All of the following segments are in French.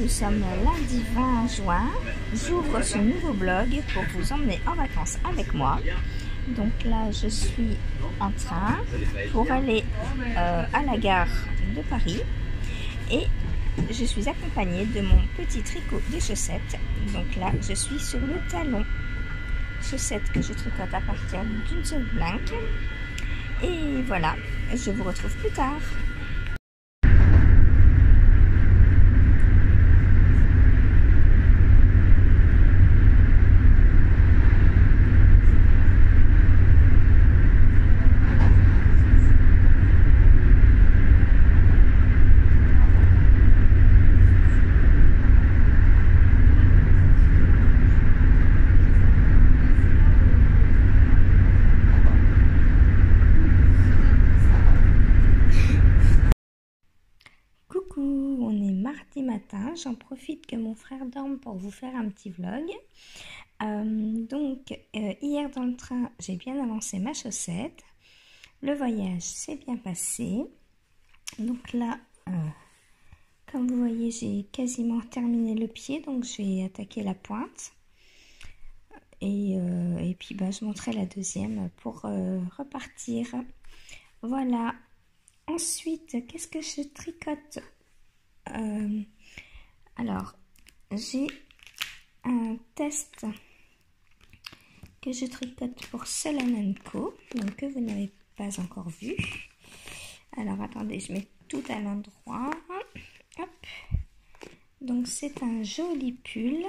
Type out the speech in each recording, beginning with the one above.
nous sommes lundi 20 juin. J'ouvre ce nouveau blog pour vous emmener en vacances avec moi. Donc là, je suis en train pour aller à la gare de Paris. Et je suis accompagnée de mon petit tricot de chaussettes. Donc là, je suis sur le talon. Chaussettes que je tricote à partir d'une seule blanque. Et voilà, je vous retrouve plus tard. Coucou, on est mardi matin, j'en profite que mon frère dorme pour vous faire un petit vlog. Hier dans le train, j'ai bien avancé ma chaussette. Le voyage s'est bien passé. Donc là, comme vous voyez, j'ai quasiment terminé le pied, donc je vais attaquer la pointe. Et puis je monterai la deuxième pour repartir. Voilà. Ensuite, qu'est-ce que je tricote? Alors, j'ai un test que je tricote pour Solène & Co, donc que vous n'avez pas encore vu. Alors, attendez, je mets tout à l'endroit. Hop. Donc, c'est un joli pull,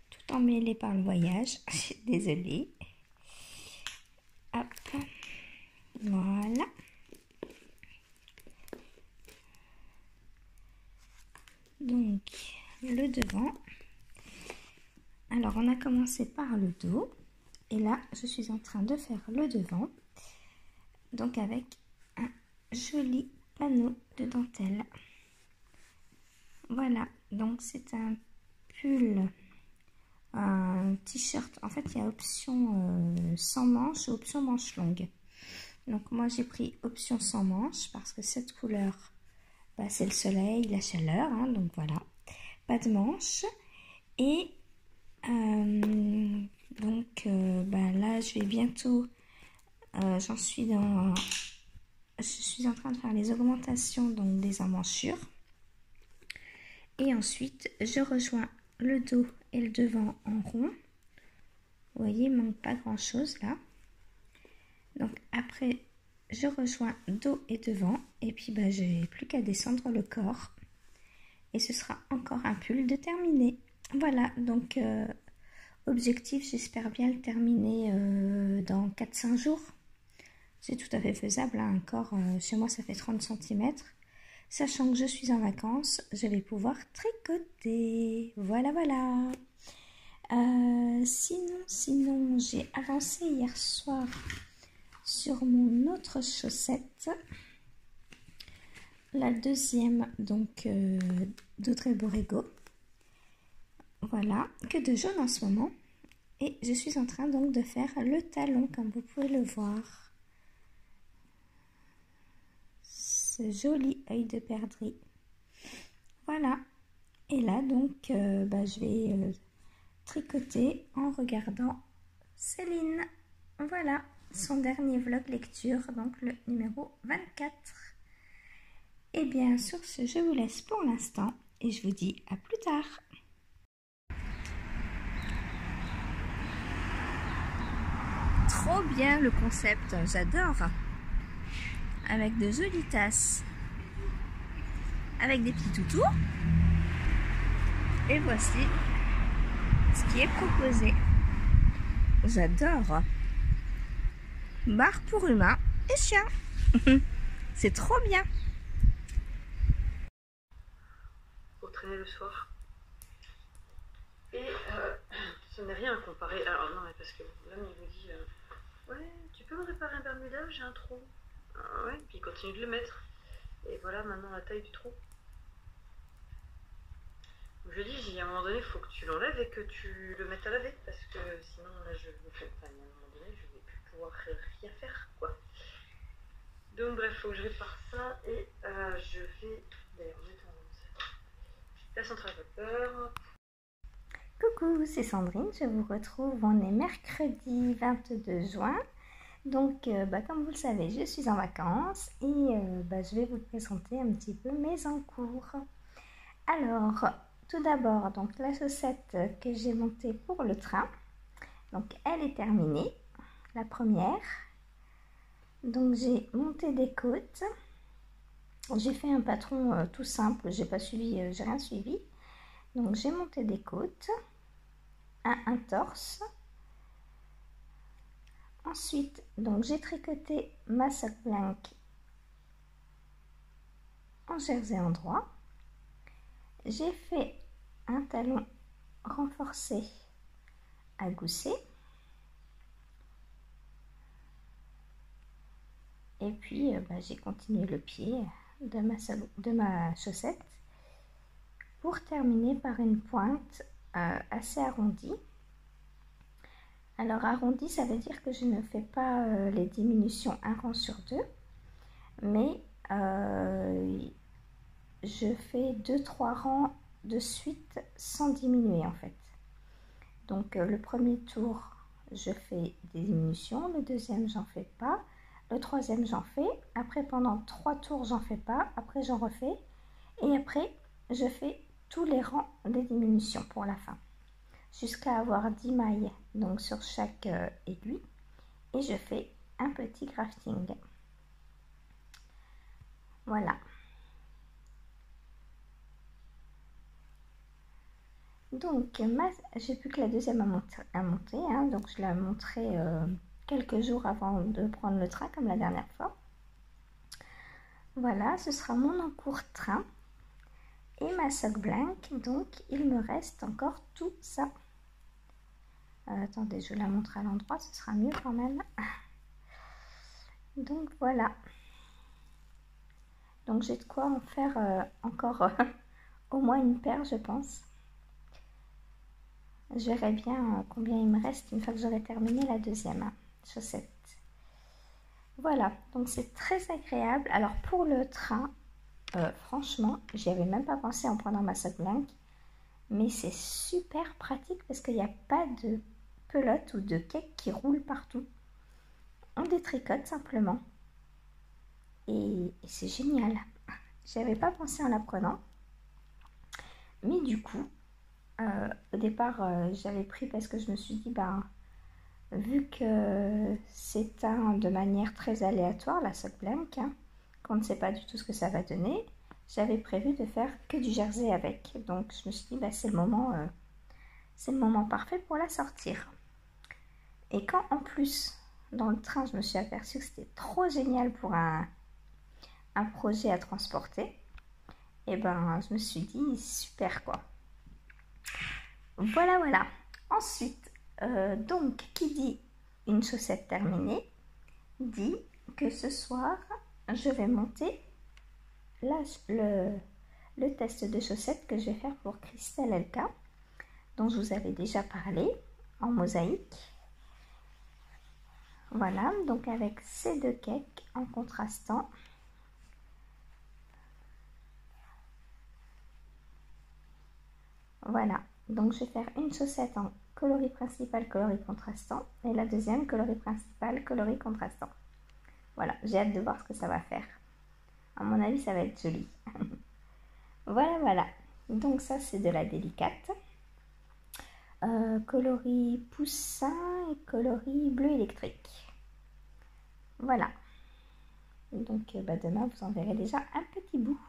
tout emmêlé par le voyage. Désolée. Hop. Voilà. Donc, le devant. Alors, on a commencé par le dos. Et là, je suis en train de faire le devant. Donc, avec un joli panneau de dentelle. Voilà. Donc, c'est un pull, un t-shirt. En fait, il y a option sans manches et option manche longue. Donc, moi, j'ai pris option sans manche parce que cette couleur, c'est le soleil, la chaleur, hein, donc voilà, pas de manches. Et là je vais bientôt, je suis en train de faire les augmentations donc des emmanchures. Et ensuite je rejoins le dos et le devant en rond. Vous voyez, il manque pas grand chose là. Donc après je rejoins dos et devant, et puis je n'ai plus qu'à descendre le corps. Et ce sera encore un pull de terminé. Voilà, donc objectif, j'espère bien le terminer dans 4-5 jours. C'est tout à fait faisable, hein. Un corps, chez moi ça fait 30 cm. Sachant que je suis en vacances, je vais pouvoir tricoter. Voilà, voilà. Sinon, j'ai avancé hier soir sur mon autre chaussette, la deuxième donc d'Audrey Borrego, voilà, que de jaune en ce moment, et je suis en train donc de faire le talon comme vous pouvez le voir, ce joli œil de perdrix. Voilà, et là donc je vais tricoter en regardant Céline. Voilà, son dernier vlog lecture, donc le numéro 24. Et bien sur ce, je vous laisse pour l'instant et je vous dis à plus tard. Trop bien le concept, j'adore. Avec de jolies tasses, avec des petits toutous. Et voici ce qui est proposé. J'adore. Barre pour humains et chiens. C'est trop bien. Pour traîner le soir. Et ce n'est rien à comparer. Alors non, mais parce que l'homme il vous dit ouais, tu peux me réparer un Bermuda, j'ai un trou. Ouais, puis il continue de le mettre. Et voilà maintenant la taille du trou. Donc je dis, à un moment donné, il faut que tu l'enlèves et que tu le mettes à laver. Parce que sinon, là, je me fais. Enfin, à un moment donné, je vais plus pouvoir rien faire, quoi. Donc bref, il faut que je répare ça. Et je vais. D'ailleurs, la centrale vapeur. Coucou, c'est Sandrine, je vous retrouve, on est mercredi 22 juin. Donc, comme vous le savez, je suis en vacances et je vais vous présenter un petit peu mes encours. Alors, tout d'abord, donc la chaussette que j'ai montée pour le train, donc elle est terminée, la première. Donc j'ai monté des côtes, j'ai fait un patron tout simple, j'ai rien suivi. Donc j'ai monté des côtes, un torse. Ensuite, donc j'ai tricoté ma sock blanche en jersey endroit. J'ai fait un talon renforcé à gousset. Et puis j'ai continué le pied de ma chaussette pour terminer par une pointe assez arrondie. Alors arrondi, ça veut dire que je ne fais pas les diminutions un rang sur deux, mais je fais 2-3 rangs de suite sans diminuer en fait. Donc le premier tour, je fais des diminutions, le deuxième, j'en fais pas, le troisième, j'en fais, après pendant 3 tours, j'en fais pas, après j'en refais, et après, je fais tous les rangs des diminutions pour la fin, jusqu'à avoir 10 mailles donc sur chaque aiguille, et je fais un petit crafting. Voilà. Donc, j'ai plus que la deuxième à monter hein, donc je la montrerai quelques jours avant de prendre le train comme la dernière fois. Voilà, ce sera mon encours train et ma sock blanche, donc il me reste encore tout ça. Attendez, je la montre à l'endroit, ce sera mieux quand même. Donc voilà. Donc j'ai de quoi en faire encore au moins une paire, je pense. Je verrai bien combien il me reste une fois que j'aurai terminé la deuxième chaussette. Voilà, donc c'est très agréable. Alors pour le train, franchement, j'y avais même pas pensé en prenant ma sock blanche, mais c'est super pratique parce qu'il n'y a pas de pelote ou de cake qui roule partout. On détricote simplement et c'est génial. J'y avais pas pensé en la prenant, mais du coup, au départ, j'avais pris parce que je me suis dit, vu que c'est teint de manière très aléatoire, la sock blanche, hein, qu'on ne sait pas du tout ce que ça va donner, j'avais prévu de faire que du jersey avec. Donc je me suis dit, c'est le moment parfait pour la sortir. Et quand en plus, dans le train, je me suis aperçue que c'était trop génial pour un projet à transporter, et je me suis dit, super quoi. Voilà. Ensuite, donc, qui dit une chaussette terminée, dit que ce soir, je vais monter le test de chaussettes que je vais faire pour Christelle Elka, dont je vous avais déjà parlé, en mosaïque. Voilà, donc avec ces deux cakes en contrastant. Voilà, donc je vais faire une chaussette en coloris principal, coloris contrastant, et la deuxième coloris principal, coloris contrastant. Voilà, j'ai hâte de voir ce que ça va faire. À mon avis, ça va être joli. Voilà. Donc ça, c'est de la délicate. Coloris poussin et coloris bleu électrique. Voilà. Donc demain, vous en verrez déjà un petit bout.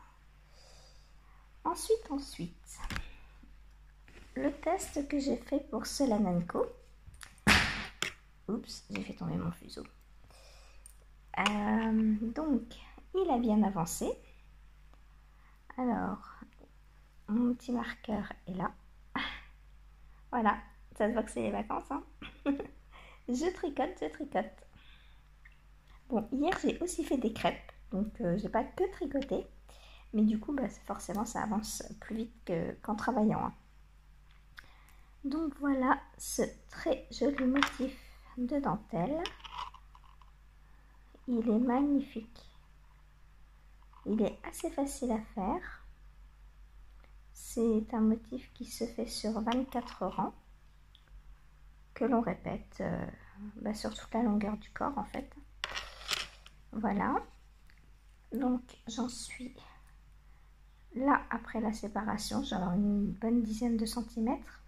Ensuite, le test que j'ai fait pour Solane & Co. Oups, j'ai fait tomber mon fuseau. Donc, il a bien avancé. Alors, mon petit marqueur est là. Voilà, ça se voit que c'est les vacances. Hein. Je tricote. Bon, hier, j'ai aussi fait des crêpes. Donc, j'ai pas que tricoté. Mais du coup, forcément, ça avance plus vite qu'en travaillant. Hein. Donc, voilà ce très joli motif de dentelle. Il est magnifique. Il est assez facile à faire. C'est un motif qui se fait sur 24 rangs, que l'on répète sur toute la longueur du corps en fait. Voilà, donc j'en suis là après la séparation, j'ai une bonne dizaine de centimètres,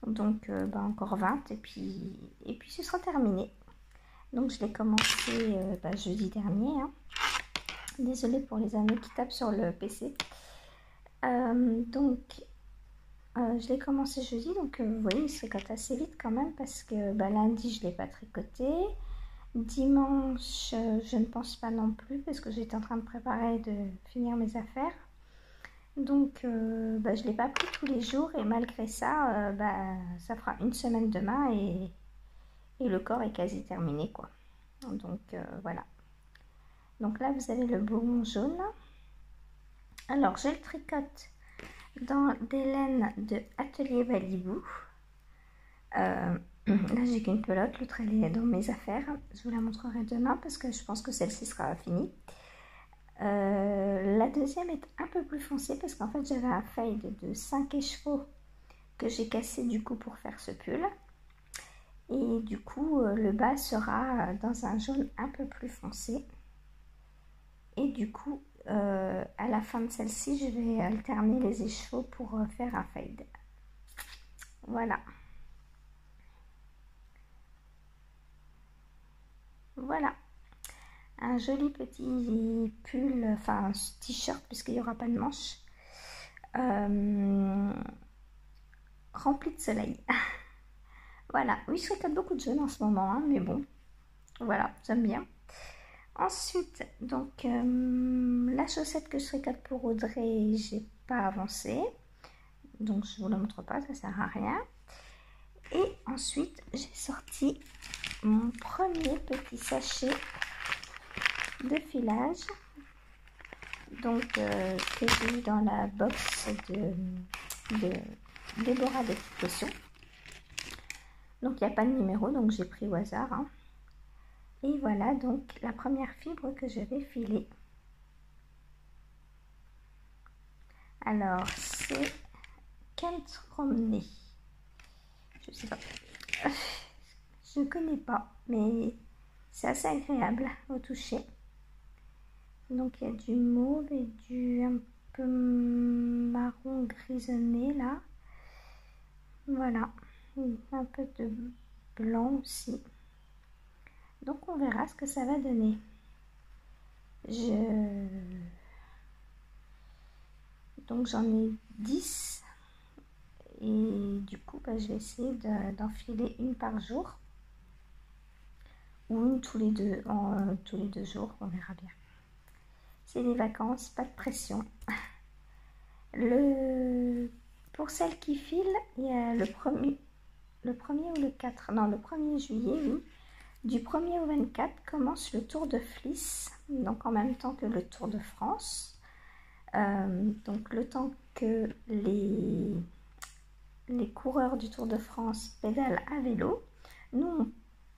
donc encore 20 et puis ce sera terminé. Donc je l'ai commencé jeudi dernier, hein. Désolée pour les amis qui tapent sur le PC. Je l'ai commencé jeudi, donc vous voyez, il se tricote assez vite quand même parce que lundi je ne l'ai pas tricoté. Dimanche, je ne pense pas non plus parce que j'étais en train de préparer de finir mes affaires. Donc je ne l'ai pas pris tous les jours et malgré ça, ça fera une semaine demain et le corps est quasi terminé quoi. Donc voilà. Donc là vous avez le boulon jaune. Alors je le tricote dans des laines de Atelier Balibou. Là j'ai qu'une pelote, l'autre elle est dans mes affaires. Je vous la montrerai demain parce que je pense que celle-ci sera finie. La deuxième est un peu plus foncée parce qu'en fait j'avais un fade de 5 écheveaux que j'ai cassé du coup pour faire ce pull. Et du coup le bas sera dans un jaune un peu plus foncé. Et du coup à la fin de celle-ci je vais alterner les écheveaux pour faire un fade. Voilà. Voilà. Un joli petit pull, enfin t-shirt puisqu'il n'y aura pas de manches. Rempli de soleil. Voilà. Oui, je tricote beaucoup de jaune en ce moment, hein, mais bon. Voilà, j'aime bien. Ensuite, donc, la chaussette que je tricote pour Audrey, j'ai pas avancé. Donc, je vous la montre pas, ça sert à rien. Et ensuite, j'ai sorti mon premier petit sachet de filage. Donc, que j'ai eu dans la box de Déborah des petites potions. Donc, il n'y a pas de numéro, donc j'ai pris au hasard. Hein. Et voilà donc la première fibre que je vais filer. Alors, c'est Kent Romney. Je sais pas. Je ne connais pas, mais c'est assez agréable au toucher. Donc, il y a du mauve et du un peu marron grisonné là. Voilà. Un peu de blanc aussi. Donc, on verra ce que ça va donner. Donc, j'en ai 10. Et du coup, je vais essayer d'enfiler une par jour. Ou une tous les deux jours, on verra bien. C'est les vacances, pas de pression. Pour celles qui filent, il y a le 1er ou le 4, non, le 1er juillet, oui. Du 1er au 24 commence le Tour de Fliss, donc en même temps que le Tour de France. Donc le temps que les coureurs du Tour de France pédalent à vélo, nous on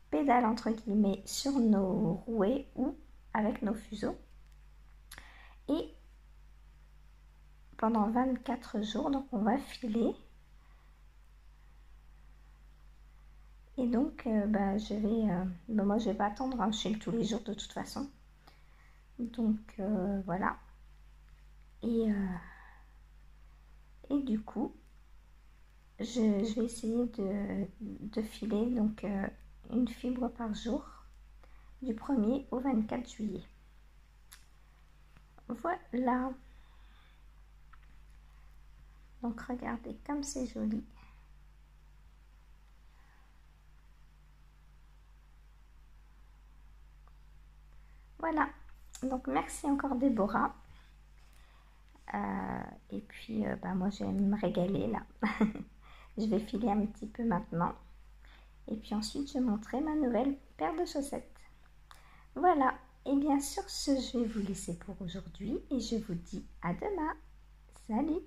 pédale entre guillemets sur nos rouets ou avec nos fuseaux. Et pendant 24 jours, donc on va filer. Et donc, moi je vais pas attendre, hein, je file tous les jours de toute façon. Donc, voilà. Et du coup, je vais essayer de filer donc une fibre par jour du 1er au 24 juillet. Voilà. Donc, regardez comme c'est joli. Voilà, donc merci encore Déborah. Et puis moi je vais me régaler là. Je vais filer un petit peu maintenant. Et puis ensuite je montrerai ma nouvelle paire de chaussettes. Voilà, et bien sur ce je vais vous laisser pour aujourd'hui et je vous dis à demain. Salut!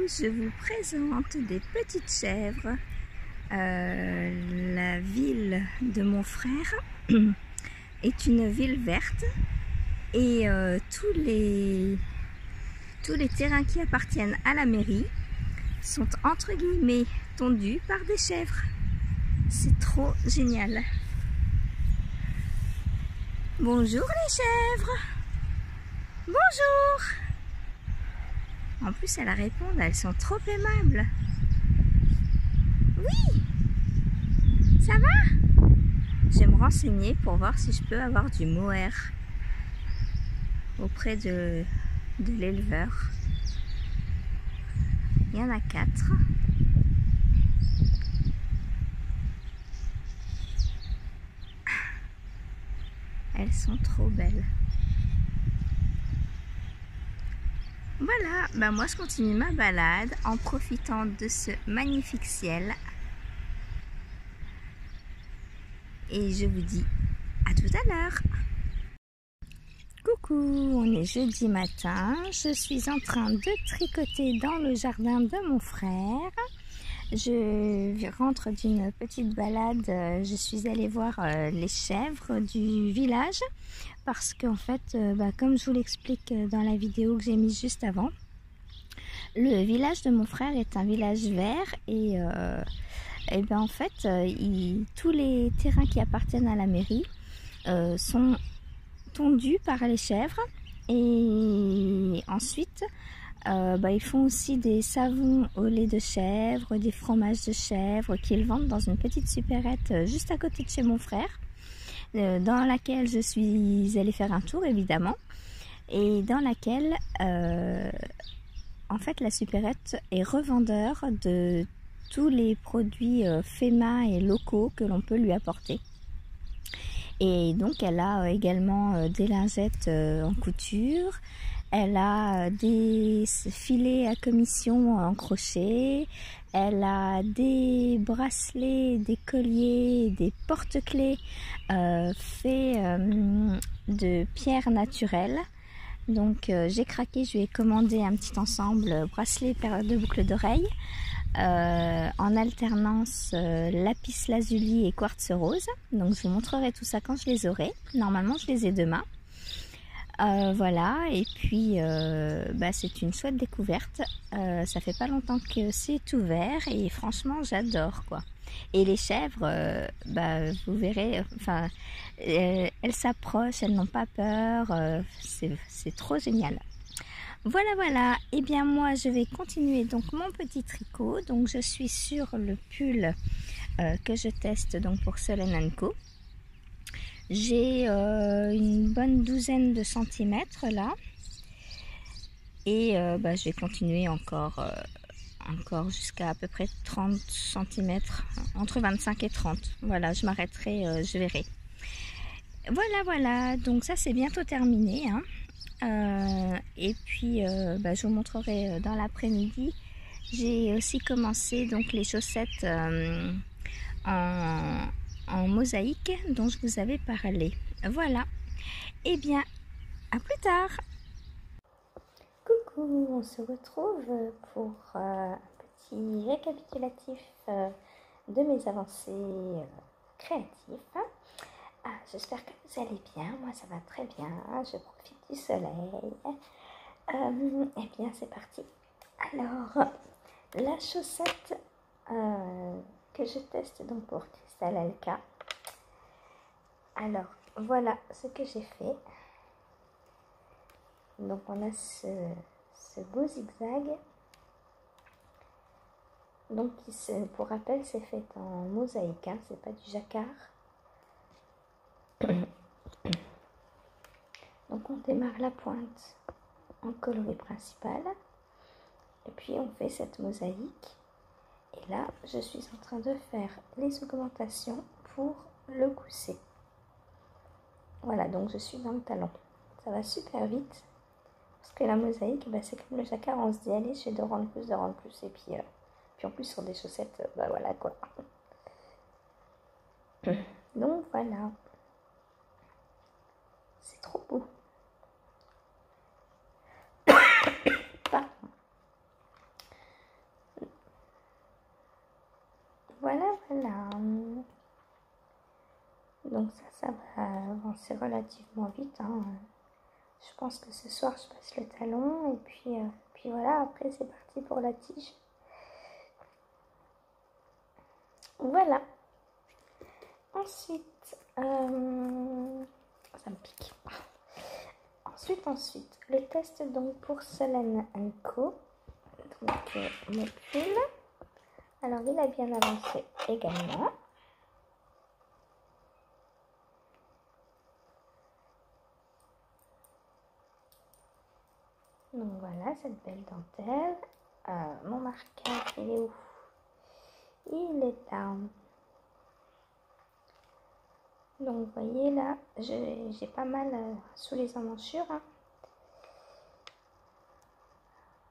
je vous présente des petites chèvres. La ville de mon frère est une ville verte et tous les terrains qui appartiennent à la mairie sont entre guillemets tondus par des chèvres. C'est trop génial. Bonjour les chèvres. Bonjour. En plus elles répondent, elles sont trop aimables. Oui. Ça va? Je vais me renseigner pour voir si je peux avoir du mohair auprès de l'éleveur. Il y en a 4. Elles sont trop belles. Voilà, ben moi je continue ma balade en profitant de ce magnifique ciel. Et je vous dis à tout à l'heure. Coucou, on est jeudi matin. Je suis en train de tricoter dans le jardin de mon frère. Je rentre d'une petite balade. Je suis allée voir les chèvres du village. Parce qu'en fait, comme je vous l'explique dans la vidéo que j'ai mise juste avant, le village de mon frère est un village vert et en fait, tous les terrains qui appartiennent à la mairie sont tondus par les chèvres et ensuite ils font aussi des savons au lait de chèvre, des fromages de chèvre qu'ils vendent dans une petite supérette juste à côté de chez mon frère, dans laquelle je suis allée faire un tour évidemment, et dans laquelle en fait la supérette est revendeur de tous les produits FEMA et locaux que l'on peut lui apporter. Et donc elle a également des lingettes en couture, elle a des filets à commission en crochet, elle a des bracelets, des colliers, des porte-clés faits de pierres naturelles. Donc j'ai craqué, je lui ai commandé un petit ensemble bracelet, paire de boucles d'oreilles, en alternance lapis lazuli et quartz rose. Donc je vous montrerai tout ça quand je les aurai. Normalement je les ai demain. Voilà, et puis c'est une chouette découverte. Ça fait pas longtemps que c'est ouvert et franchement j'adore quoi. Et les chèvres, vous verrez, elles s'approchent, elles n'ont pas peur, c'est trop génial. Voilà, et bien moi je vais continuer donc mon petit tricot. Donc je suis sur le pull que je teste donc pour Solène & Co. J'ai une bonne douzaine de centimètres là, et je vais continuer encore jusqu'à à peu près 30 cm, entre 25 et 30. Voilà, je m'arrêterai, je verrai. Voilà, donc ça c'est bientôt terminé, hein. Et puis je vous montrerai dans l'après-midi. J'ai aussi commencé donc les chaussettes en mosaïque dont je vous avais parlé. Voilà, et bien à plus tard. Coucou, on se retrouve pour un petit récapitulatif de mes avancées créatives. J'espère que vous allez bien, moi ça va très bien, je profite du soleil. Et bien c'est parti. Alors, la chaussette que je teste donc pour Crystal Alka. Alors, voilà ce que j'ai fait. Donc on a ce beau zigzag. Donc pour rappel, c'est fait en mosaïque, hein, c'est pas du jacquard. Donc on démarre la pointe en coloris principal. Et puis on fait cette mosaïque. Et là, je suis en train de faire les augmentations pour le gousset. Voilà, donc je suis dans le talon. Ça va super vite. Parce que la mosaïque, c'est comme le jacquard, on se dit allez, je vais de rendre plus. Et puis en plus sur des chaussettes, voilà quoi. Donc voilà. C'est trop beau. Pardon. Donc ça va avancer relativement vite, hein. Je pense que ce soir je passe le talon et puis voilà, après c'est parti pour la tige. Voilà. Ensuite, ça me pique. Ensuite, le test donc pour Solen & Co. Donc mon pull. Alors il a bien avancé également. Donc voilà cette belle dentelle. Mon marqueur, il est où? Il est là. Donc vous voyez là, j'ai pas mal sous les emmanchures, hein.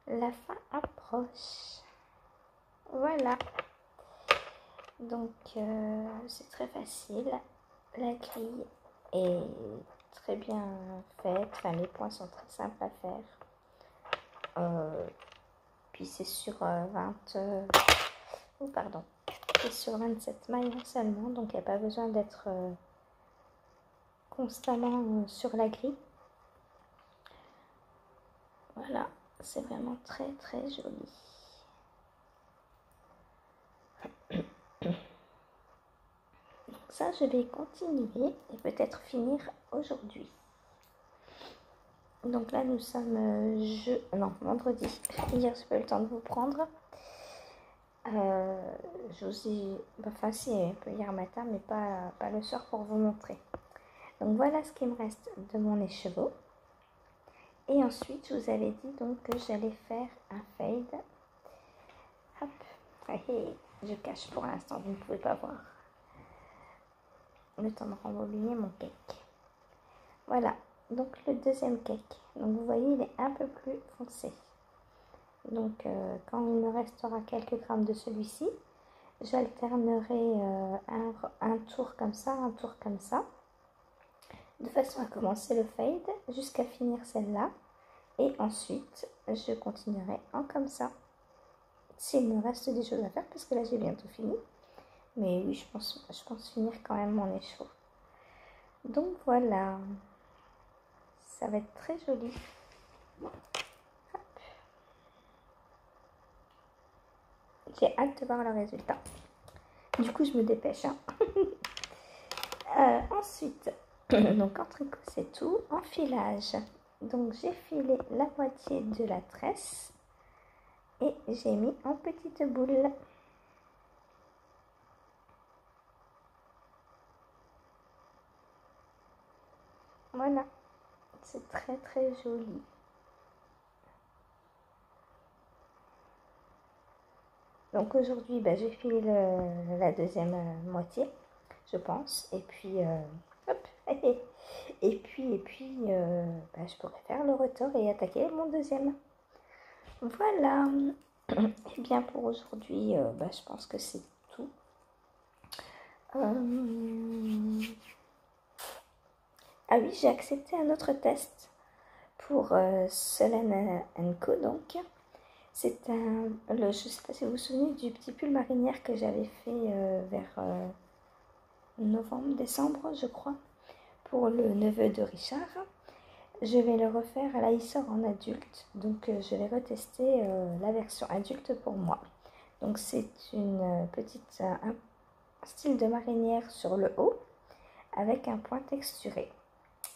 La fin approche. Voilà. Donc c'est très facile. La grille est très bien faite. Enfin, les points sont très simples à faire. Puis c'est sur 27 mailles seulement. Donc il n'y a pas besoin d'être constamment sur la grille. Voilà, c'est vraiment très très joli. Donc ça, je vais continuer et peut-être finir aujourd'hui. Donc là, nous sommes vendredi. Hier, j'ai pas eu le temps de vous prendre. Je vous ai... Enfin si, un peu hier matin, mais pas le soir pour vous montrer. Donc voilà ce qu'il me reste de mon écheveau. Et ensuite, je vous avais dit donc que j'allais faire un fade. Hop. Je cache pour l'instant, vous ne pouvez pas voir. Le temps de rembobiner mon cake. Voilà, donc le deuxième cake. Donc vous voyez, il est un peu plus foncé. Donc quand il me restera quelques grammes de celui-ci, j'alternerai un tour comme ça, un tour comme ça, de façon à commencer le fade jusqu'à finir celle-là. Et ensuite, je continuerai en comme ça. S'il me reste des choses à faire, parce que là j'ai bientôt fini. Mais oui, je pense finir quand même mon écheveau. Donc voilà, ça va être très joli. Hop. J'ai hâte de voir le résultat. Du coup, je me dépêche, hein. Ensuite, donc en tricot c'est tout. En filage, donc j'ai filé la moitié de la tresse et j'ai mis en petites boules. Voilà, c'est très très joli. Donc aujourd'hui, j'ai filé la deuxième moitié, je pense. Et puis, hop, et puis, je pourrais faire le retour et attaquer mon deuxième. Voilà. Et bien pour aujourd'hui, je pense que c'est tout. Ah oui, j'ai accepté un autre test pour Solen & Co. Donc, c'est je ne sais pas si vous vous souvenez du petit pull marinière que j'avais fait vers novembre, décembre, je crois, pour le neveu de Richard. Je vais le refaire, là il sort en adulte, donc je vais retester la version adulte pour moi. Donc c'est une petite, un style de marinière sur le haut, avec un point texturé.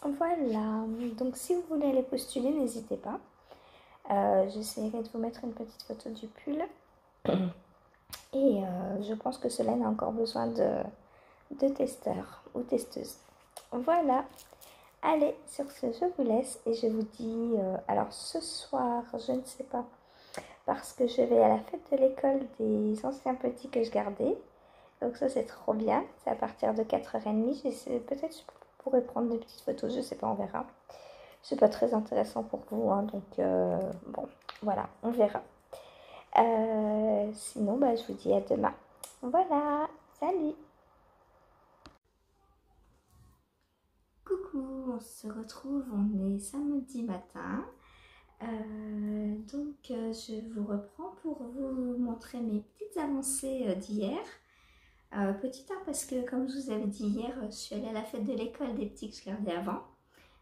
Voilà, donc si vous voulez aller postuler, n'hésitez pas. J'essaierai de vous mettre une petite photo du pull. Et je pense que cela a encore besoin de testeurs ou testeuses. Voilà. Allez, sur ce, je vous laisse et je vous dis... alors ce soir, je ne sais pas, parce que je vais à la fête de l'école des anciens petits que je gardais. Donc ça, c'est trop bien. C'est à partir de 4h30. Peut-être je pourrais prendre des petites photos, je sais pas, on verra. C'est pas très intéressant pour vous, hein, donc bon, voilà, on verra. Sinon, je vous dis à demain. Voilà, salut! Coucou, on se retrouve, on est samedi matin. Je vous reprends pour vous montrer mes petites avancées d'hier. Petit 1 parce que comme je vous avais dit hier, je suis allée à la fête de l'école des petits que je gardais avant.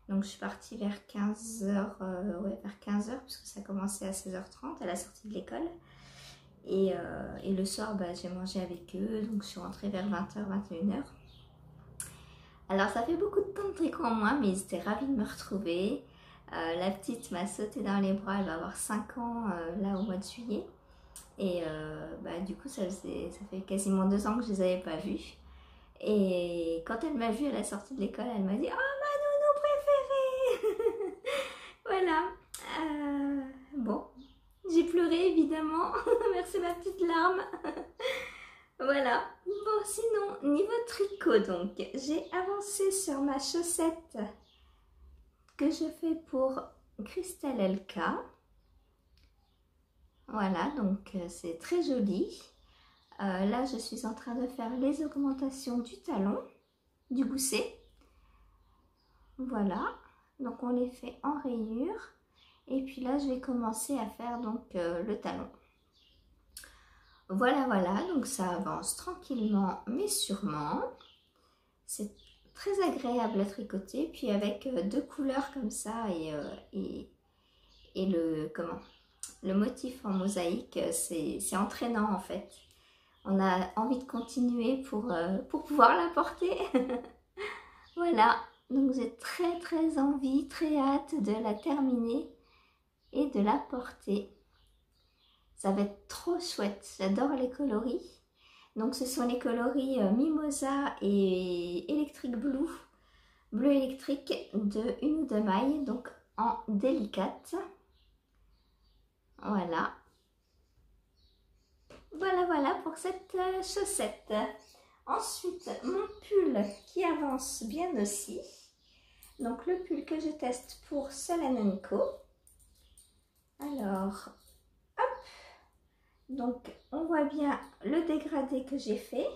Donc je suis partie vers 15h, ouais, vers 15h parce que ça commençait à 16h30 à la sortie de l'école. Et le soir, bah, j'ai mangé avec eux, donc je suis rentrée vers 20h, 21h. Alors ça fait beaucoup de temps de tricot en moins, mais ils étaient ravis de me retrouver. La petite m'a sauté dans les bras, elle va avoir 5 ans là au mois de juillet. Et bah, du coup, ça fait quasiment 2 ans que je les avais pas vus. Et quand elle m'a vue à la sortie de l'école, elle m'a dit « Oh, ma nounou préférée !» Voilà. Bon, j'ai pleuré évidemment. Merci ma petite larme. Voilà. Bon, sinon, niveau tricot, donc, j'ai avancé sur ma chaussette que je fais pour Christelle LK. Voilà, donc c'est très joli. Là, je suis en train de faire les augmentations du talon, du gousset. Voilà, donc on les fait en rayure. Et puis là, je vais commencer à faire donc le talon. Voilà, voilà, donc ça avance tranquillement mais sûrement. C'est très agréable à tricoter. Puis avec 2 couleurs comme ça et le motif en mosaïque, c'est entraînant en fait. On a envie de continuer pour pouvoir la porter. Voilà, donc j'ai très envie, très hâte de la terminer et de la porter. Ça va être trop chouette, j'adore les coloris. Donc ce sont les coloris Mimosa et Electric Blue, bleu électrique de 1 ou 2 mailles, donc en délicate. Voilà. Voilà pour cette chaussette. Ensuite, mon pull qui avance bien aussi. Donc le pull que je teste pour Solène & Co. Alors, hop. Donc on voit bien le dégradé que j'ai fait.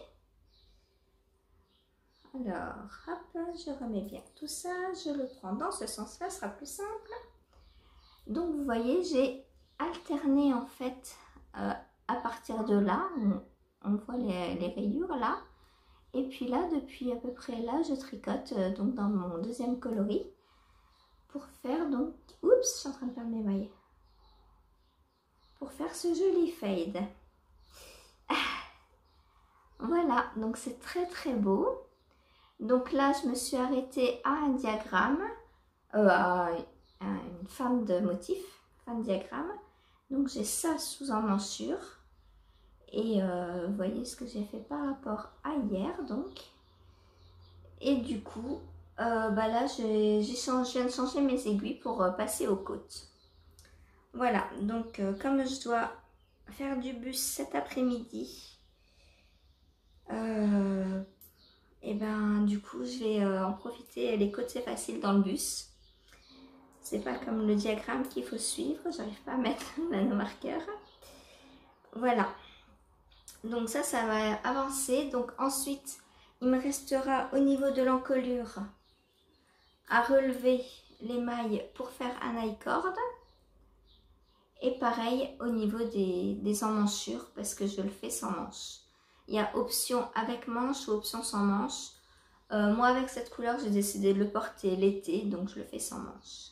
Alors, hop, je remets bien tout ça. Je le prends dans ce sens-là, ce sera plus simple. Donc vous voyez, j'ai alterné en fait à partir de là. On voit les rayures là. Et puis là, depuis à peu près là, je tricote donc dans mon deuxième coloris pour faire donc... Oups, je suis en train de perdre mes mailles. Pour faire ce joli fade. Voilà, donc c'est très beau. Donc là, je me suis arrêtée à un diagramme, à une forme de motif, fin de diagramme. Donc j'ai ça sous emmanchure. Et vous voyez ce que j'ai fait par rapport à hier, donc. Et du coup, bah là, je viens de changer mes aiguilles pour passer aux côtes. Voilà, donc comme je dois faire du bus cet après-midi, et ben du coup, je vais en profiter. Les côtes, c'est facile dans le bus. C'est pas comme le diagramme qu'il faut suivre. J'arrive pas à mettre le marqueur. Voilà. Donc ça va avancer. Donc ensuite, il me restera au niveau de l'encolure à relever les mailles pour faire un high-cord. Et pareil au niveau des emmanchures parce que je le fais sans manche. Il y a option avec manche ou option sans manche. Moi avec cette couleur, j'ai décidé de le porter l'été, donc je le fais sans manche.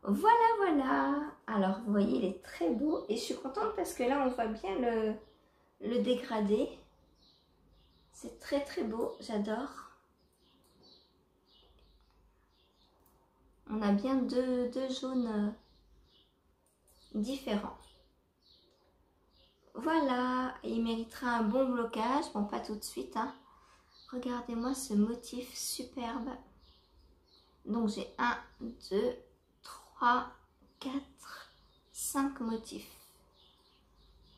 Voilà. Alors vous voyez, il est très beau et je suis contente parce que là on voit bien le dégradé. C'est très beau, j'adore. On a bien deux jaunes différents. Voilà, et il méritera un bon blocage. Bon, pas tout de suite, hein. Regardez-moi ce motif superbe. Donc j'ai 1, 2, 3, 4, 5 motifs.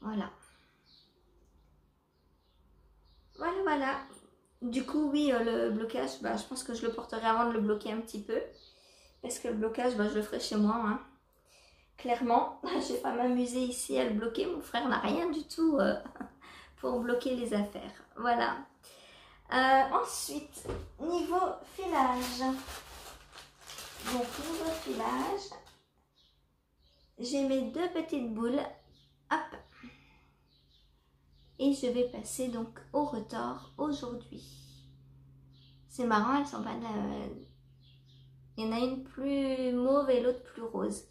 Voilà. Voilà. Du coup, oui, le blocage, bah, je pense que je le porterai avant de le bloquer un petit peu. Parce que le blocage, bah, je le ferai chez moi, hein. Clairement, je vais pas m'amuser ici à le bloquer. Mon frère n'a rien du tout pour bloquer les affaires. Voilà. Ensuite, niveau filage. Donc, niveau filage, j'ai mes 2 petites boules. Hop. Et je vais passer donc au retors aujourd'hui. C'est marrant, elles sont pas de la... Il y en a une plus mauve et l'autre plus rose.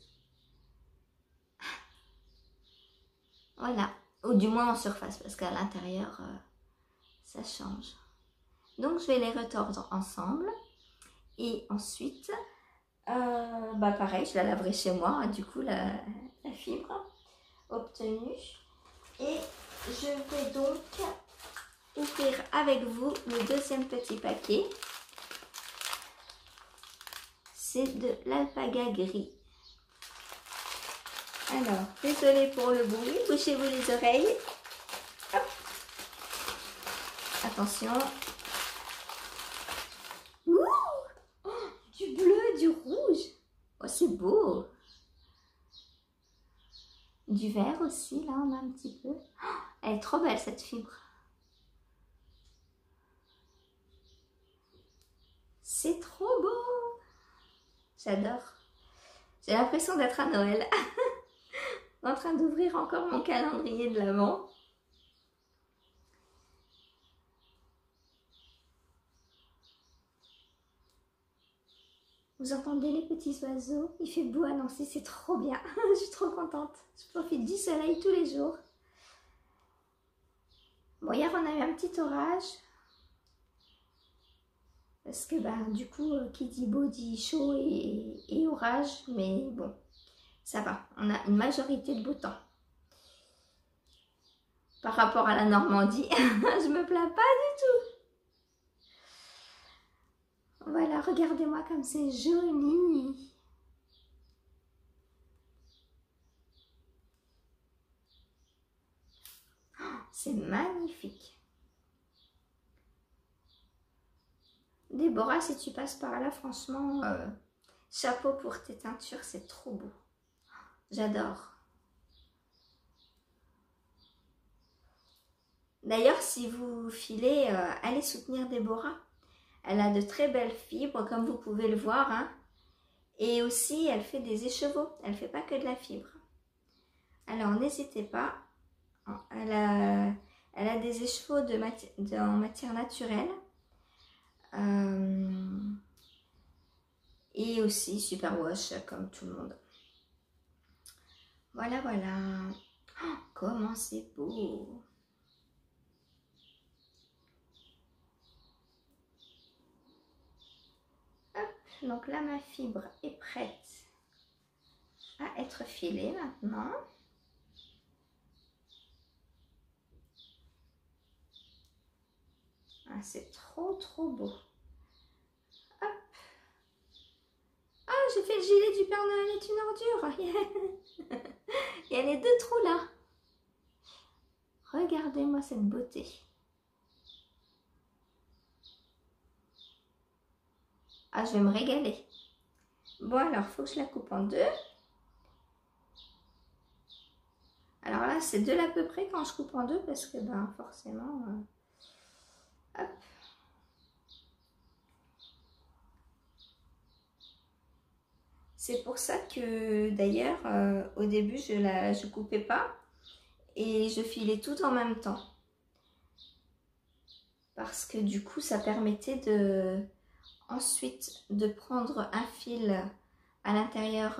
Voilà. Ou du moins en surface, parce qu'à l'intérieur, ça change. Donc, je vais les retordre ensemble. Et ensuite, pareil, je la laverai chez moi, hein, du coup, la fibre obtenue. Et je vais donc ouvrir avec vous le deuxième petit paquet. C'est de l'alpaga gris. Alors, désolée pour le bruit, bouchez-vous les oreilles. Hop. Attention. Ouh, oh, du bleu, du rouge. Oh, c'est beau. Du vert aussi, là, on a un petit peu. Oh, elle est trop belle, cette fibre. C'est trop beau. J'adore. J'ai l'impression d'être à Noël. En train d'ouvrir encore mon calendrier de l'Avent. Vous entendez les petits oiseaux? Il fait beau à Nancy, c'est trop bien. Je suis trop contente. Je profite du soleil tous les jours. Bon, hier on a eu un petit orage. Parce que du coup, qui dit beau dit chaud et orage. Mais bon, ça va. On a une majorité de beau temps. Par rapport à la Normandie, je me plains pas du tout. Voilà, regardez-moi comme c'est joli. Oh, c'est magnifique. Déborah, si tu passes par là, franchement, chapeau pour tes teintures, c'est trop beau. J'adore. D'ailleurs, si vous filez, allez soutenir Déborah. Elle a de très belles fibres, comme vous pouvez le voir. Hein. Et aussi, elle fait des écheveaux. Elle ne fait pas que de la fibre. Alors, n'hésitez pas. Elle a des écheveaux en matière naturelle. Et aussi Superwash, comme tout le monde. Voilà, voilà. Oh, comment c'est beau! Donc là, ma fibre est prête à être filée maintenant. Ah, c'est trop, trop beau. Hop. Ah, j'ai fait le gilet du Père Noël est une ordure. Il y a les deux trous là. Regardez-moi cette beauté. Ah, je vais me régaler. Bon, alors, il faut que je la coupe en deux. Alors là, c'est deux à peu près quand je coupe en deux parce que, forcément... hop. C'est pour ça que, d'ailleurs, au début, je coupais pas et je filais tout en même temps. Parce que, du coup, ça permettait ensuite de prendre un fil à l'intérieur.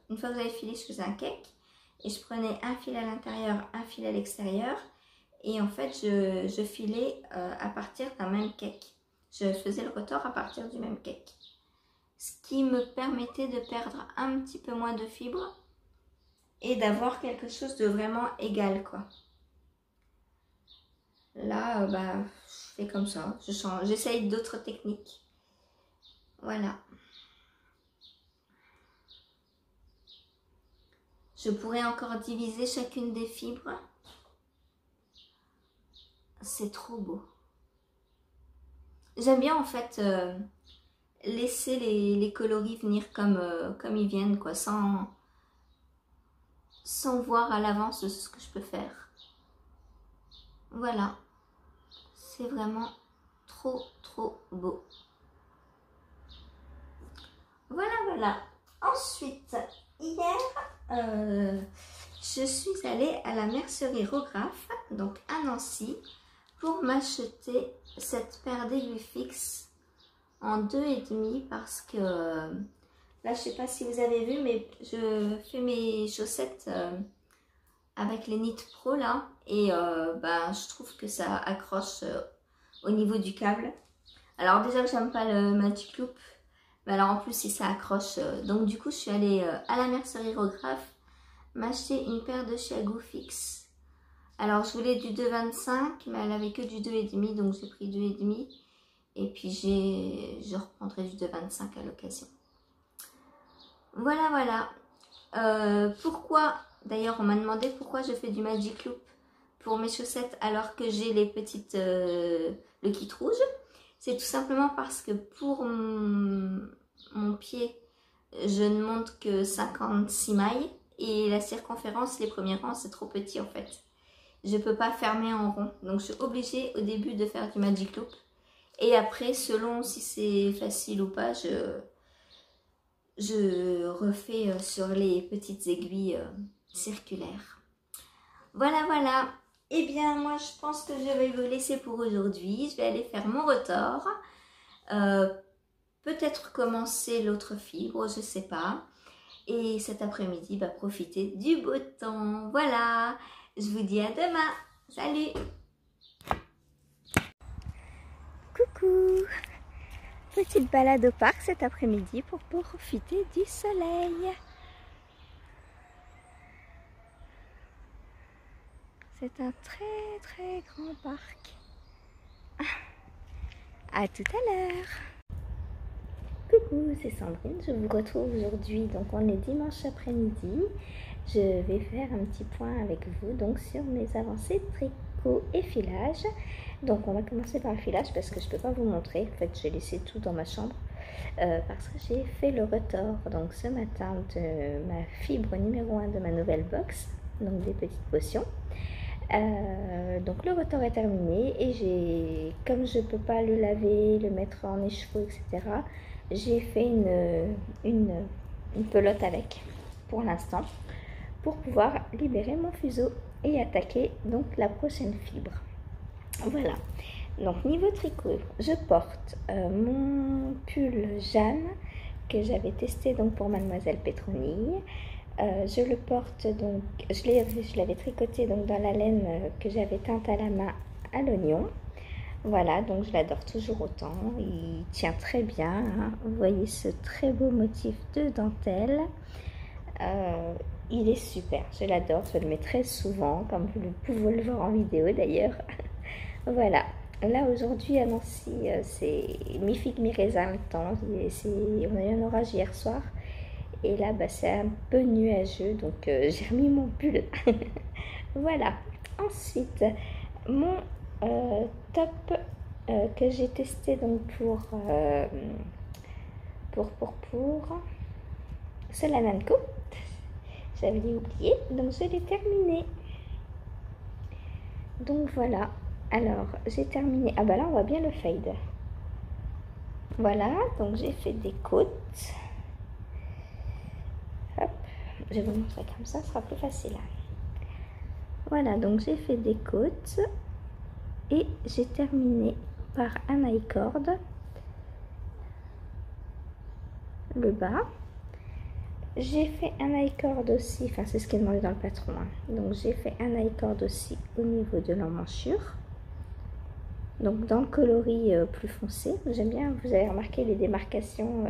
Une fois que vous avez filé, je faisais un cake et je prenais un fil à l'intérieur, un fil à l'extérieur et en fait je filais à partir d'un même cake. Je faisais le retors à partir du même cake, ce qui me permettait de perdre un petit peu moins de fibres et d'avoir quelque chose de vraiment égal, quoi. Là je fais comme ça, je change, j'essaye d'autres techniques. Voilà. Je pourrais encore diviser chacune des fibres. C'est trop beau. J'aime bien en fait laisser les coloris venir comme ils viennent, quoi, sans voir à l'avance ce que je peux faire. Voilà. C'est vraiment trop, trop beau. Voilà, voilà. Ensuite, hier, je suis allée à la mercerie Rograph, donc à Nancy, pour m'acheter cette paire d'aiguilles fixes en 2,5 parce que là, je sais pas si vous avez vu, mais je fais mes chaussettes avec les Knit Pro là, et je trouve que ça accroche au niveau du câble. Alors déjà que j'aime pas le Magic Loop, mais alors en plus si ça accroche, donc du coup je suis allée à la mercerie Rograph m'acheter une paire de Chiago fixe. Alors je voulais du 2,25 mais elle avait que du 2,5, donc j'ai pris 2,5 et puis je reprendrai du 2,25 à l'occasion. Voilà. Pourquoi, d'ailleurs on m'a demandé pourquoi je fais du Magic Loop pour mes chaussettes alors que j'ai les petites, le kit rouge. C'est tout simplement parce que pour mon pied, je ne monte que 56 mailles et la circonférence, les premiers rangs, c'est trop petit en fait. Je ne peux pas fermer en rond, donc je suis obligée au début de faire du Magic Loop. Et après, selon si c'est facile ou pas, je refais sur les petites aiguilles circulaires. Voilà. Eh bien, moi, je pense que je vais vous laisser pour aujourd'hui. Je vais aller faire mon retors. Peut-être commencer l'autre fibre, je ne sais pas. Et cet après-midi, profiter du beau temps. Voilà, je vous dis à demain. Salut! Coucou! Petite balade au parc cet après-midi pour profiter du soleil. C'est un très grand parc. À tout à l'heure. Coucou, c'est Sandrine, je vous retrouve aujourd'hui. Donc on est dimanche après-midi. Je vais faire un petit point avec vous donc sur mes avancées tricot et filage. Donc on va commencer par le filage parce que je ne peux pas vous montrer. En fait, j'ai laissé tout dans ma chambre parce que j'ai fait le retors donc ce matin de ma fibre numéro 1 de ma nouvelle box, donc des petites potions. Donc le retors est terminé et comme je peux pas le laver, le mettre en écheveau, etc., j'ai fait une pelote avec pour l'instant pour pouvoir libérer mon fuseau et attaquer donc la prochaine fibre. Voilà, donc niveau tricot, je porte mon pull Jeanne que j'avais testé donc pour Mademoiselle Pétronille. Je le porte donc, je l'avais tricoté donc dans la laine que j'avais teinte à la main à l'oignon. Voilà, donc je l'adore toujours autant. Il tient très bien. Hein. Vous voyez ce très beau motif de dentelle. Il est super, je l'adore. Je le mets très souvent, comme vous pouvez le voir en vidéo d'ailleurs. Voilà. Là aujourd'hui à Nancy, c'est mi-figue mi-raisin le temps. On a eu un orage hier soir. Et là, c'est un peu nuageux, donc j'ai remis mon pull. Voilà. Ensuite, mon top que j'ai testé donc pour Solananco. J'avais oublié, donc je l'ai terminé. Donc voilà. Alors, j'ai terminé. Ah là, on voit bien le fade. Voilà, donc j'ai fait des côtes. Hop, je vais vous montrer comme ça, ce sera plus facile. Voilà, donc j'ai fait des côtes et j'ai terminé par un I-cord, le bas. J'ai fait un I-cord aussi, enfin c'est ce qui est demandé dans le patron. Hein. Donc j'ai fait un I-cord aussi au niveau de l'emmanchure. Donc dans le coloris plus foncé. J'aime bien, vous avez remarqué les démarcations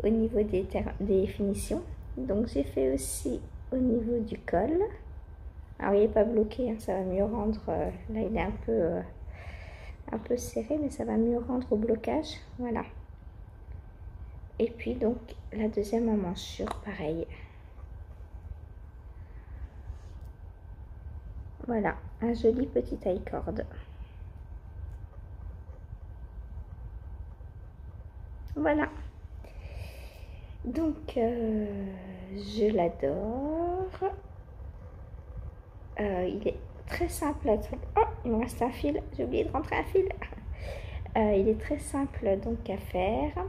au niveau des finitions. Donc j'ai fait aussi au niveau du col. Alors il n'est pas bloqué, hein, ça va mieux rendre, là il est un peu serré, mais ça va mieux rendre au blocage, voilà. Et puis donc la deuxième emmanchure, pareil. Voilà, un joli petit I-cord. Voilà. Donc, je l'adore. Il est très simple à trouver. Oh, il me reste un fil. J'ai oublié de rentrer un fil. Il est très simple donc à faire.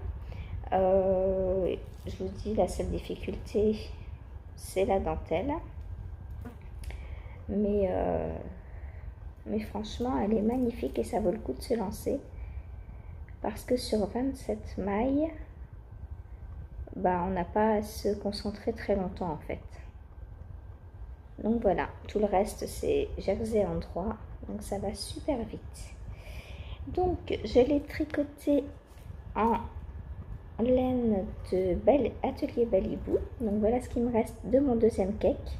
Je vous dis, la seule difficulté, c'est la dentelle. mais franchement, elle est magnifique et ça vaut le coup de se lancer. Parce que sur 27 mailles, bah, on n'a pas à se concentrer très longtemps en fait. Donc voilà, tout le reste c'est jersey en droit, donc ça va super vite. Donc je l'ai tricoté en laine de Atelier Balibou. Donc voilà ce qui me reste de mon deuxième cake.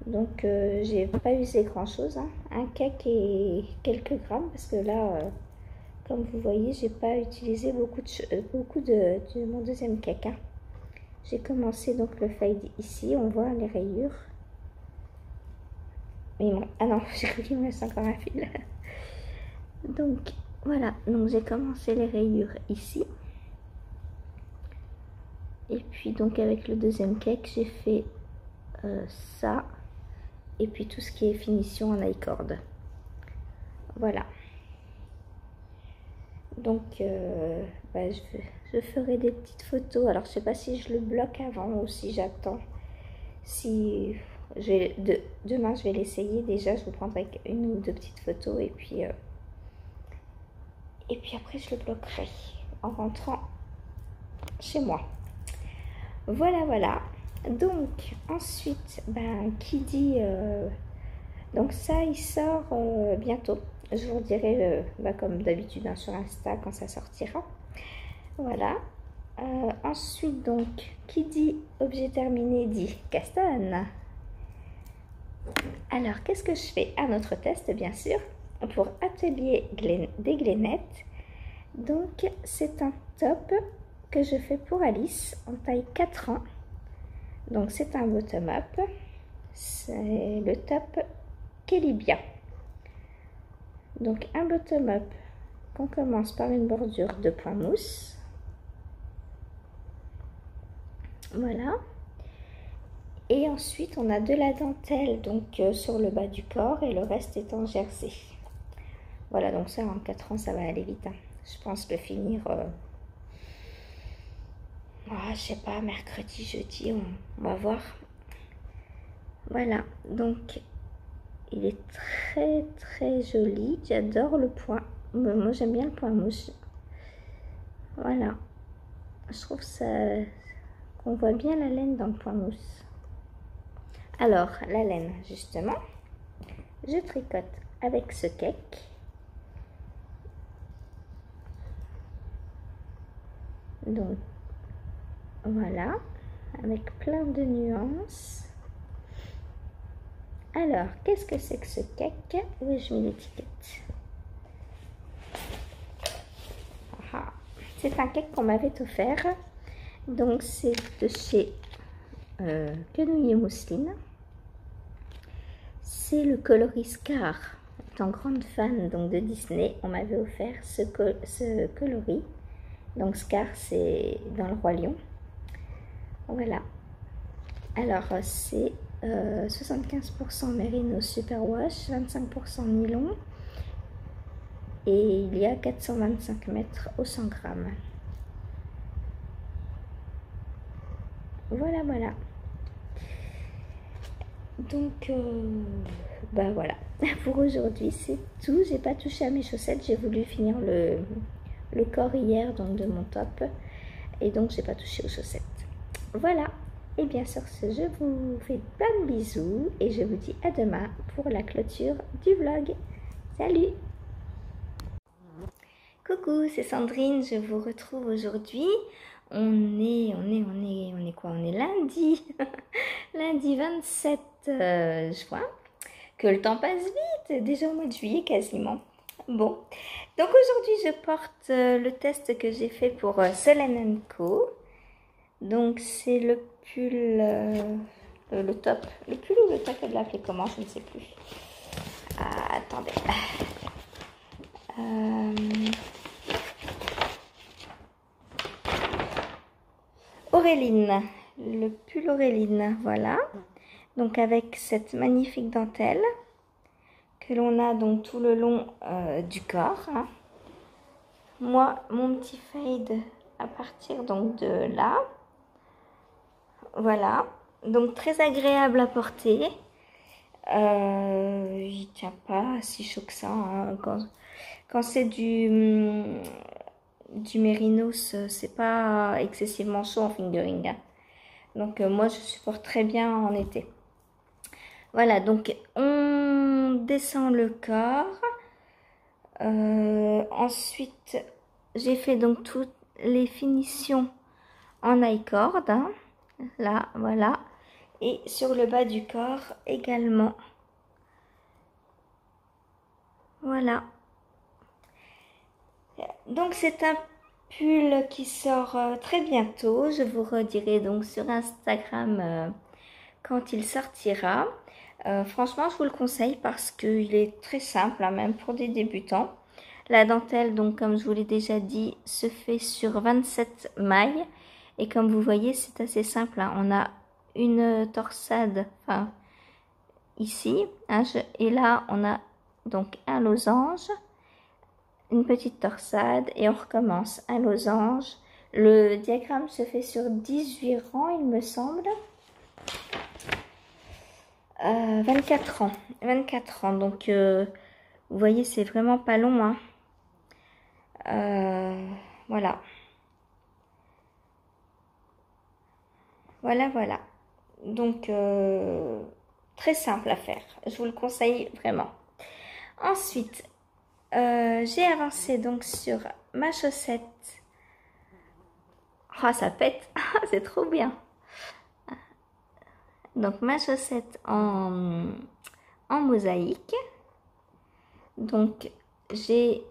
Donc j'ai pas usé grand chose, hein. Un cake et quelques grammes parce que là, comme vous voyez, j'ai pas utilisé beaucoup de mon deuxième cake, hein. J'ai commencé donc le fade ici, on voit les rayures. Mais bon, ah non, j'ai cru qu'il me reste encore un fil. Donc voilà, donc j'ai commencé les rayures ici. Et puis donc avec le deuxième cake, j'ai fait ça. Et puis tout ce qui est finition en I-cord. Voilà. Donc bah, je ferai des petites photos. Alors je sais pas si je le bloque avant ou si j'attends. Si demain je vais l'essayer. Déjà je vous prendrai une ou deux petites photos et puis après je le bloquerai en rentrant chez moi. Voilà, voilà. Donc ensuite, ben, qui dit donc ça il sort bientôt. Je vous dirai bah, comme d'habitude hein, sur Insta quand ça sortira. Voilà. Ensuite donc, qui dit objet terminé dit castagne. Alors qu'est-ce que je fais? Un autre test bien sûr pour Atelier des Glénettes. Donc c'est un top que je fais pour Alice en taille 4 ans. Donc c'est un bottom-up. C'est le top Kelibia. Donc un bottom-up qu'on commence par une bordure de point mousse. Voilà. Et ensuite on a de la dentelle donc sur le bas du corps et le reste est en jersey. Voilà, donc ça en 4 ans ça va aller vite, hein. Je pense le finir je sais pas, mercredi, jeudi, on va voir. Voilà, donc il est très très joli. J'adore le point. Moi j'aime bien le point mousse. Voilà, je trouve ça qu'on voit bien la laine dans le point mousse. Alors la laine justement, je tricote avec ce cake. Donc voilà, avec plein de nuances. Alors, qu'est-ce que c'est que ce cake? Où ai-je mis l'étiquette? C'est un cake qu'on m'avait offert. Donc, c'est de chez Quenouille et Mousseline. C'est le coloris Scar. Étant grande fan donc, de Disney, on m'avait offert ce coloris. Donc, Scar, c'est dans le Roi Lion. Voilà. Alors, c'est 75% Merino Superwash, 25% nylon et il y a 425 mètres au 100 grammes. Voilà, voilà. Donc, bah voilà. Pour aujourd'hui, c'est tout. J'ai pas touché à mes chaussettes. J'ai voulu finir le corps hier, donc de mon top. Et donc, j'ai pas touché aux chaussettes. Voilà. Et bien sur ce, je vous fais plein de bisous et je vous dis à demain pour la clôture du vlog. Salut! Coucou, c'est Sandrine, je vous retrouve aujourd'hui. On est quoi? On est lundi, lundi 27 juin. Que le temps passe vite, déjà au mois de juillet quasiment. Bon, donc aujourd'hui je porte le test que j'ai fait pour Solène & Co. Donc c'est le pull, le top, le pull ou le top, elle l'appelait comment, je ne sais plus. Ah, attendez. Auréline, le pull Auréline, voilà. Donc avec cette magnifique dentelle que l'on a donc tout le long du corps. Hein. Moi, mon petit fade à partir donc de là. Voilà, donc très agréable à porter. Il tient pas si chaud que ça, hein. Quand c'est du mérinos, c'est pas excessivement chaud en fingering, hein. Donc moi je supporte très bien en été. Voilà, donc on descend le corps. Ensuite, j'ai fait donc toutes les finitions en I-cord, hein. Là, voilà. Et sur le bas du corps également. Voilà. Donc c'est un pull qui sort très bientôt. Je vous redirai donc sur Instagram quand il sortira. Franchement, je vous le conseille parce qu'il est très simple, hein, même pour des débutants. La dentelle, donc comme je vous l'ai déjà dit, se fait sur 27 mailles. Et comme vous voyez, c'est assez simple, hein. On a une torsade, enfin ici, hein, et là on a donc un losange, une petite torsade et on recommence un losange. Le diagramme se fait sur 18 rangs, il me semble. 24 ans. 24 ans. Donc, vous voyez, c'est vraiment pas long, hein. Voilà. Voilà, voilà. Donc, très simple à faire. Je vous le conseille vraiment. Ensuite, j'ai avancé donc sur ma chaussette. Oh, ça pète. C'est trop bien. Donc, ma chaussette en mosaïque. Donc, j'ai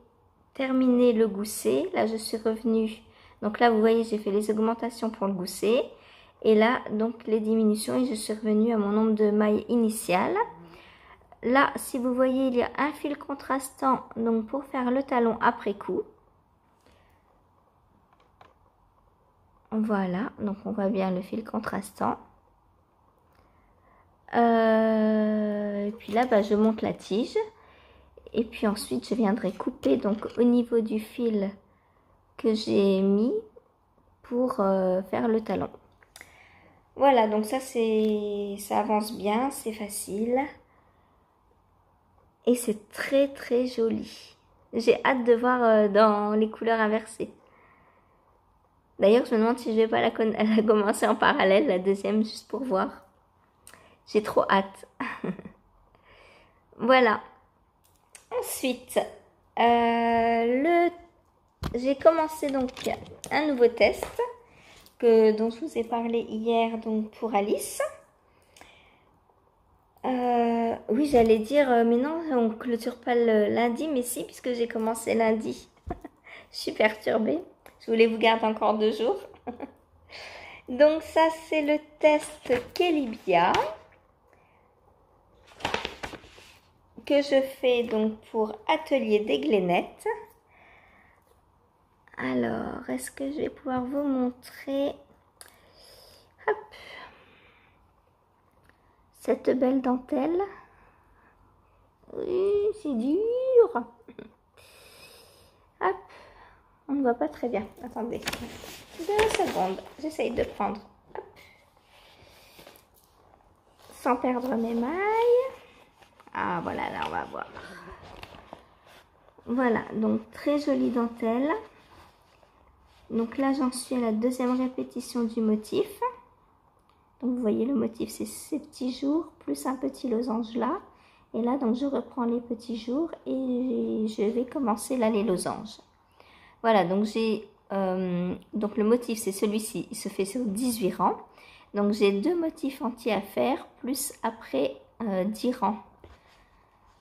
terminé le gousset. Là, je suis revenue. Donc là, vous voyez, j'ai fait les augmentations pour le gousset. Et là, donc, les diminutions. Et je suis revenue à mon nombre de mailles initiales. Là, si vous voyez, il y a un fil contrastant. Donc, pour faire le talon après coup. Voilà. Donc, on voit bien le fil contrastant. Et puis là, bah, je monte la tige. Et puis ensuite, je viendrai couper donc au niveau du fil que j'ai mis pour faire le talon. Voilà, donc ça avance bien, c'est facile. Et c'est très très joli. J'ai hâte de voir dans les couleurs inversées. D'ailleurs, je me demande si je vais pas la commencer en parallèle, la deuxième, juste pour voir. J'ai trop hâte. Voilà. Ensuite, j'ai commencé donc un nouveau test dont je vous ai parlé hier donc pour Alice. Oui, j'allais dire, mais non, on clôture pas le lundi, mais si, puisque j'ai commencé lundi. Je suis perturbée. Je voulais vous garder encore 2 jours. Donc ça, c'est le test Kelibia que je fais donc pour Atelier des Glénettes. Alors, est-ce que je vais pouvoir vous montrer hop, cette belle dentelle? Oui, c'est dur. Hop, on ne voit pas très bien. Attendez, 2 secondes. J'essaye de prendre. Hop. Sans perdre mes mailles. Ah, voilà, là, on va voir. Voilà, donc très jolie dentelle. Donc là, j'en suis à la 2e répétition du motif. Donc vous voyez, le motif, c'est ces petits jours, plus un petit losange là. Et là, donc je reprends les petits jours et je vais commencer là les losanges. Voilà, donc donc le motif, c'est celui-ci, il se fait sur 18 rangs. Donc j'ai 2 motifs entiers à faire, plus après 10 rangs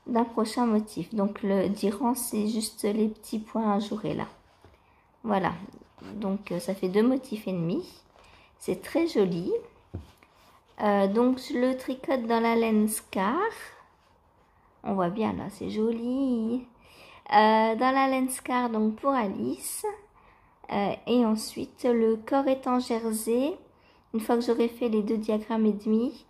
d'un prochain motif. Donc le 10 rangs, c'est juste les petits points ajourés là. Voilà, donc ça fait 2 motifs et demi. C'est très joli. Donc je le tricote dans la laine Scar. On voit bien là, c'est joli. Dans la laine Scar, donc pour Alice. Et ensuite, le corps est en jersey. Une fois que j'aurai fait les 2 diagrammes et demi,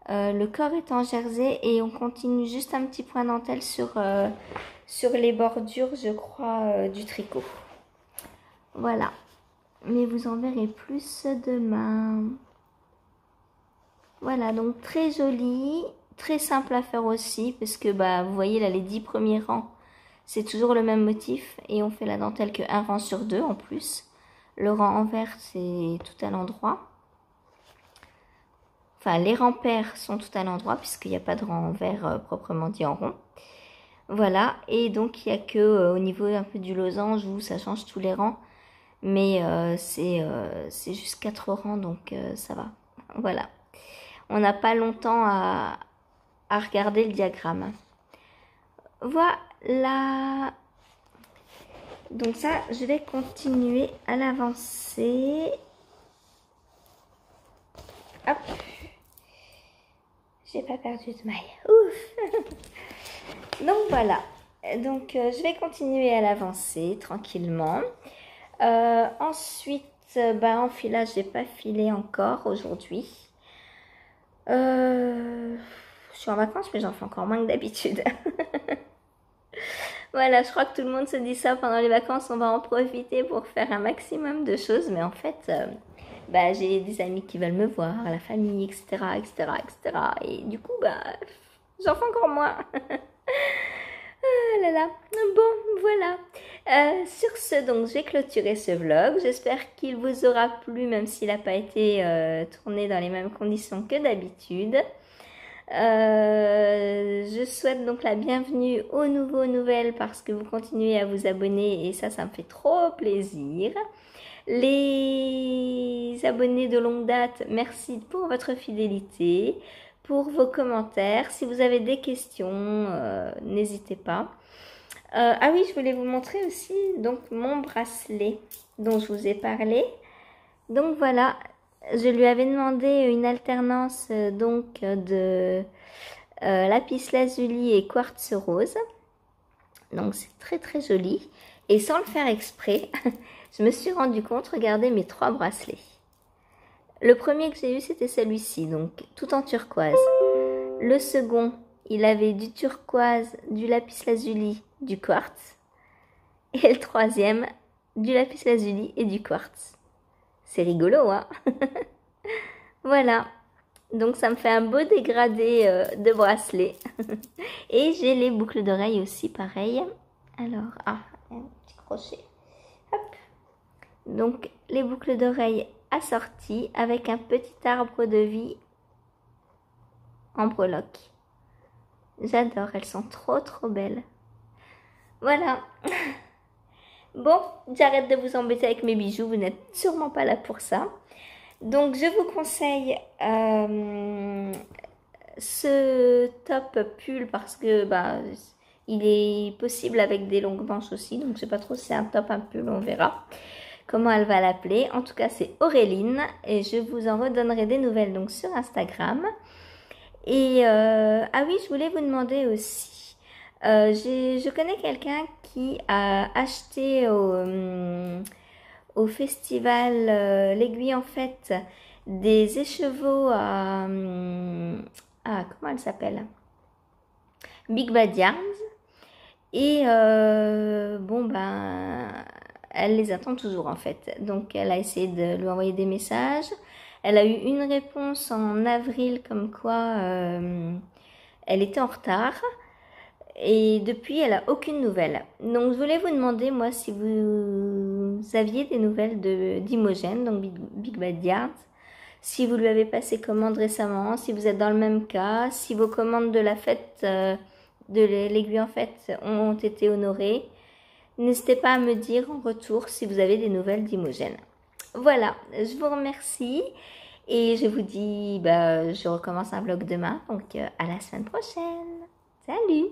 le corps est en jersey et on continue juste un petit point dentelle sur les bordures, je crois, du tricot. Voilà. Mais vous en verrez plus demain. Voilà, donc très joli, très simple à faire aussi parce que bah, vous voyez là les 10 premiers rangs, c'est toujours le même motif et on fait la dentelle que un rang sur deux en plus. Le rang envers c'est tout à l'endroit. Enfin les rangs pairs sont tout à l'endroit puisqu'il n'y a pas de rang envers proprement dit en rond. Voilà, et donc il n'y a que au niveau un peu du losange où ça change tous les rangs. Mais c'est juste 4 rangs donc ça va. Voilà. On n'a pas longtemps à regarder le diagramme. Voilà. Donc ça, je vais continuer à l'avancer. Hop. J'ai pas perdu de maille. Ouf. Donc voilà. Donc je vais continuer à l'avancer tranquillement. Ensuite, en filage, j'ai pas filé encore aujourd'hui. Je suis en vacances, mais j'en fais encore moins que d'habitude. Voilà, je crois que tout le monde se dit ça pendant les vacances, on va en profiter pour faire un maximum de choses. Mais en fait, j'ai des amis qui veulent me voir, la famille, etc., etc., etc. Et du coup, j'en fais encore moins. Ah là là, bon, voilà. Sur ce, donc, je vais clôturer ce vlog. J'espère qu'il vous aura plu, même s'il n'a pas été tourné dans les mêmes conditions que d'habitude. Je souhaite donc la bienvenue aux nouveaux nouvelles parce que vous continuez à vous abonner et ça me fait trop plaisir. Les abonnés de longue date, merci pour votre fidélité, pour vos commentaires. Si vous avez des questions, n'hésitez pas. Ah oui, je voulais vous montrer aussi donc mon bracelet dont je vous ai parlé. Donc voilà, je lui avais demandé une alternance de lapis lazuli et quartz rose. Donc c'est très très joli. Et sans le faire exprès, je me suis rendu compte, regardez mes 3 bracelets. Le premier que j'ai eu, c'était celui-ci, donc tout en turquoise. Le second, il avait du turquoise, du lapis lazuli, du quartz. Et le troisième, du lapis lazuli et du quartz. C'est rigolo, hein? Voilà. Donc ça me fait un beau dégradé de bracelet. Et j'ai les boucles d'oreilles aussi, pareil. Alors, un petit crochet. Hop. Donc les boucles d'oreilles assorties avec un petit arbre de vie en breloque. J'adore, elles sont trop trop belles. Voilà. Bon, j'arrête de vous embêter avec mes bijoux, vous n'êtes sûrement pas là pour ça. Donc je vous conseille ce top pull parce que il est possible avec des longues manches aussi. Donc je sais pas trop si c'est un top, un pull, on verra comment elle va l'appeler. En tout cas c'est Auréline et je vous en redonnerai des nouvelles donc sur Instagram. Et ah oui, je voulais vous demander aussi. Je connais quelqu'un qui a acheté au festival l'Aiguille en Fête des écheveaux à comment elle s'appelle, Big Bad Yarns. Et elle les attend toujours en fait. Donc elle a essayé de lui envoyer des messages. Elle a eu une réponse en avril comme quoi elle était en retard. Et depuis, elle n'a aucune nouvelle. Donc, je voulais vous demander, moi, si vous aviez des nouvelles d'Imogen, donc Big Bad Yarns, si vous lui avez passé commande récemment, si vous êtes dans le même cas, si vos commandes de la fête, de l'aiguille en fête, ont été honorées. N'hésitez pas à me dire en retour si vous avez des nouvelles d'Imogen. Voilà, je vous remercie et je vous dis, je recommence un vlog demain, donc à la semaine prochaine. Salut!